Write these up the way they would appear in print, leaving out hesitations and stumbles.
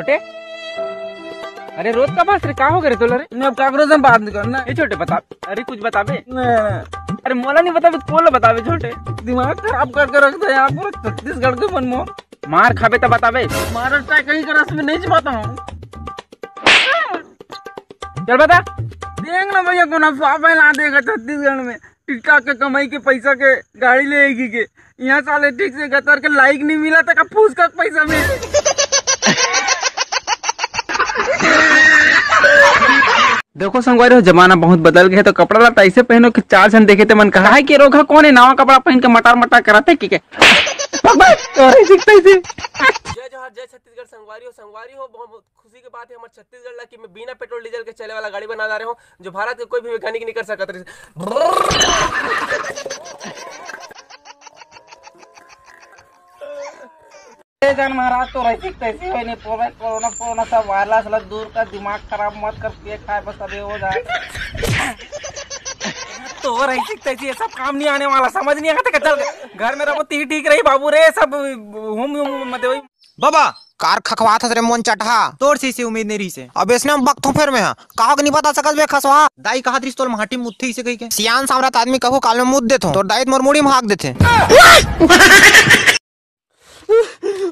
छोटे। अरे रोज का बस रे, का हो गए तो रे? अब कागरों से बात नहीं करना। ये छोटे बता, अरे कुछ बताबे। अरे मोला नहीं बताबे, कोला बताबे छोटे। दिमाग खराब करके रख दे यहाँ पर छत्तीसगढ़ के मन में। मार खाबे तो बताबे। महाराष्ट्र कहीं का रस में नहीं चबाता हूँ। चल बता। देख ना भैया को नफा फैला देगा छत्तीसगढ़ में। टिक्का के कमाई के पैसा के गाड़ी लेगी के यहाँ साले ठीक से गतर के लाइक नहीं मिला था का फूस का पैसा मिले। देखो संगवारी हो, जमाना बहुत बदल गया है, तो कपड़ा लता ऐसे पहनो कि 4 जन देखे थे मन कहा है कि रोगा कौन है नवा कपड़ा पहन के मटार मटार कराते कि के। जय जोहार, जय छत्तीसगढ़। संगवारी हो बहुत खुशी की बात है हमारे छत्तीसगढ़ ला कि मैं बिना पेट्रोल डीजल के चले वाला गाड़ी बना रहा हूँ, जो भारत के कोई भी वैज्ञानिक नहीं कर सकता। महाराज तो रही कैसे नहीं कोरोना कोरोना सब वायरस दूर का, दिमाग खराब मत कर, पेट खाए बस अभी हो जाए। तो रही तैसी सब काम नहीं आने वाला, समझ नहीं आता। चल घर में रहो ठीक रही बाबू रे, सब मत बाबा कार खखवात हस रे मोन चटहा तोड़ सी उम्मीद नहीं रही से। अब इसने वक्त फिर में कहा नहीं बता सकत बे खसवा दाई कहा दृष्ट तोल माटी मुत्थी से कही के सियान सामरात आदमी कहो काल में मुद देथो तो दाई मोर मुड़ी भाग देथे।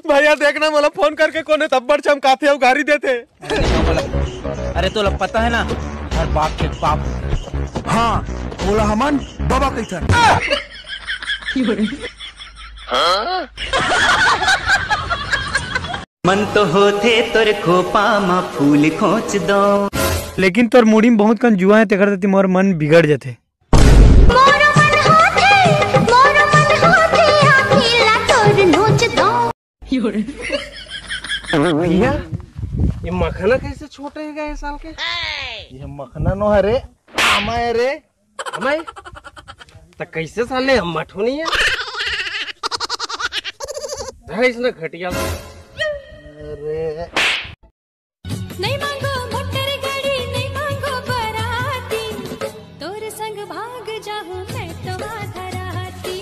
भैया देखना मला फोन करके कोने तब्बड़ चमकाते हो गाड़ी देते। अरे तो पता है ना हर बाप के बाप। हाँ बोला हमन बाबा कैसन। मन तो होते तोर खोपा मा फूल खोच दो, लेकिन तोर मुड़ी में बहुत कन जुआ है तेकर देती मोर मन बिगड़ जाते। भैया ये मखना कैसे छोटे है गए साल के? ये मखना नो हरे आमा है रे हमारे तो कैसे साले हम मठो नहीं है इसने घटिया। अरे नहीं मांगो मोटर गाड़ी, नहीं मांगो बराती, तोर संग भाग जाहूं मैं तो धराती,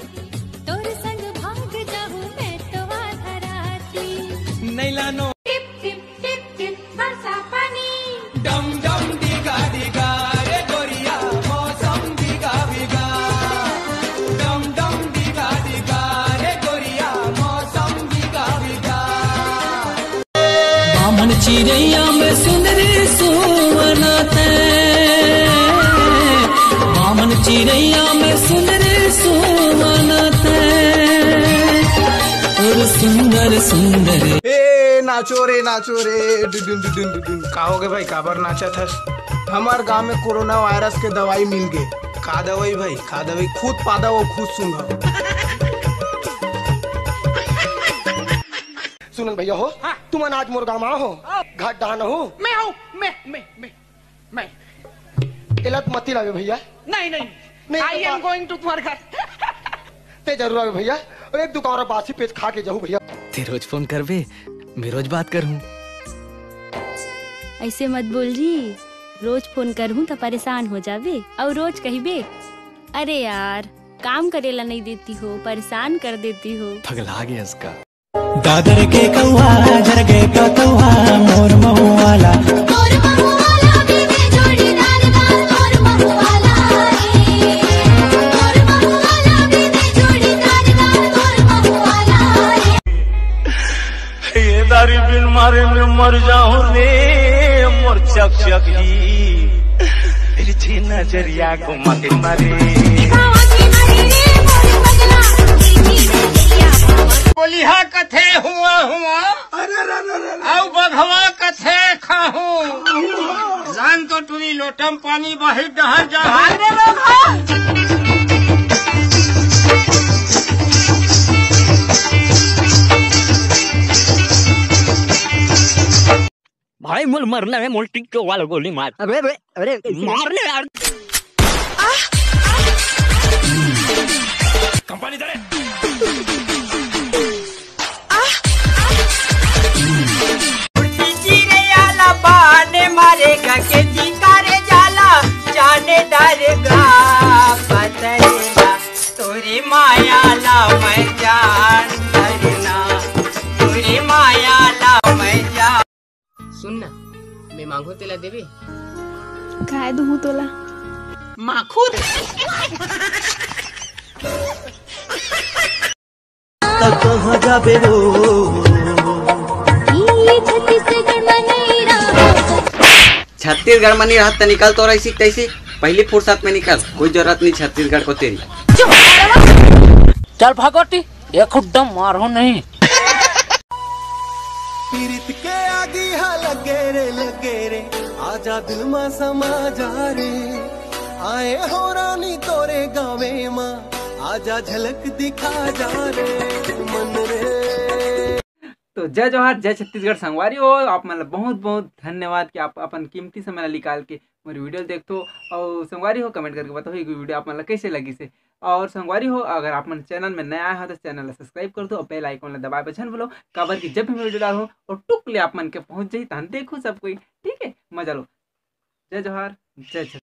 तोर संग भाग जाहूं मैं तो धराती। नहीं लानो टिप टिप टिप टिप बरसा पानी, डम डम दिगा दिगा रे गोरिया मौसम दिगा दिगा, डम डम दिगा दिगा रे गोरिया मौसम दिगा दिगा। बामन चिड़ैया में सुंदरी सुवनते, बामन चिड़ैया में सुंदरी सुवनते, और सुंदर सुंदर। नाचो रे डुडुन डुडुन डुडुन। कहोगे भाई काबर नाचा था? हमार गांव में कोरोना वायरस के दवाई मिल गए। का दवाई भाई? खा दवाई खुद पादा वो खुद सुंगा। सुनन भैया हो हाँ? तुम आज मोर गाँव हो घाट डहान हो। मैं हूँ मैं एलत मती लावे भैया। नहीं आई एम गोइंग टू तुम्हारे घर। ते जरूर आवे भैया, और एक दुकान बासी पेट खा के जाऊँ भैया। ते रोज फोन कर बे, मैं रोज बात करूँ। ऐसे मत बोल जी, रोज फोन करूँ तो परेशान हो जावे और रोज कहिबे अरे यार काम करेला नहीं देती हो, परेशान कर देती हो। पगला गया इसका। दादर के कौआ जर गए कौआ मोर महुआला, मोर महुआला बीवे जोड़ीदार दाल, मोर महुआला रे, मोर महुआला बीवे जोड़ीदार दाल, मोर महुआला रे। ये दारी बिन मारे में मर जाऊं रे मोर चक चक जी, तेरी छी नजरिया घुमा के मारे। बोलिहा कथे हुआ औ बघवा कथे खाहू, जान तो टूरी लोटम पानी बाहिर डहर जा। भाई मुल मरना है, मुल टिक वाला गोली मार। अरे मारने यार। कंपनी दे मारेगा के जिकारे जाला जाने डरेगा पतरेगा तोरी माया ला मैं जान डरना, तोरी माया ला मैं जान। सुन ना, मैं मांगो तेला देवे। काय दूँ तोला? माखूर। कहाँ जाबे रो ये छत्तीसगढ़ में नहीं रहा। छत्तीसगढ़ में नहीं रहत तो निकल तो ऐसी तैसी पहली फुर्सत में निकल, कोई जरूरत नहीं छत्तीसगढ़ को तेरी। चल भागोटी, एक खुड्डम मारो नहीं। पीरित के आगी हा लगे रे आजा दिल में समा जा रे। आए हो रानी तोरे गावे माँ आजा झलक दिखा जा रे मन रे। तो जय जवाहर, जय छत्तीसगढ़ संगवारी हो। आप मतलब बहुत बहुत धन्यवाद कि आप अपन कीमती समय निकाल के मेरी वीडियो देखते हो। और संगवारी हो कमेंट करके बताओ ये वीडियो आप मतलब कैसे लगी से। और संगवारी हो अगर आप मन चैनल में नया आया हो तो चैनल सब्सक्राइब कर दो और बेल आइकन दबाए बचन बोलो काबर की जब भी मैं वीडियो डालो और टुक ले आप मन के पहुंच जाई तहन देखो सब कोई। ठीक है, मजा लो। जय जवाहर, जय छत्तीसगढ़।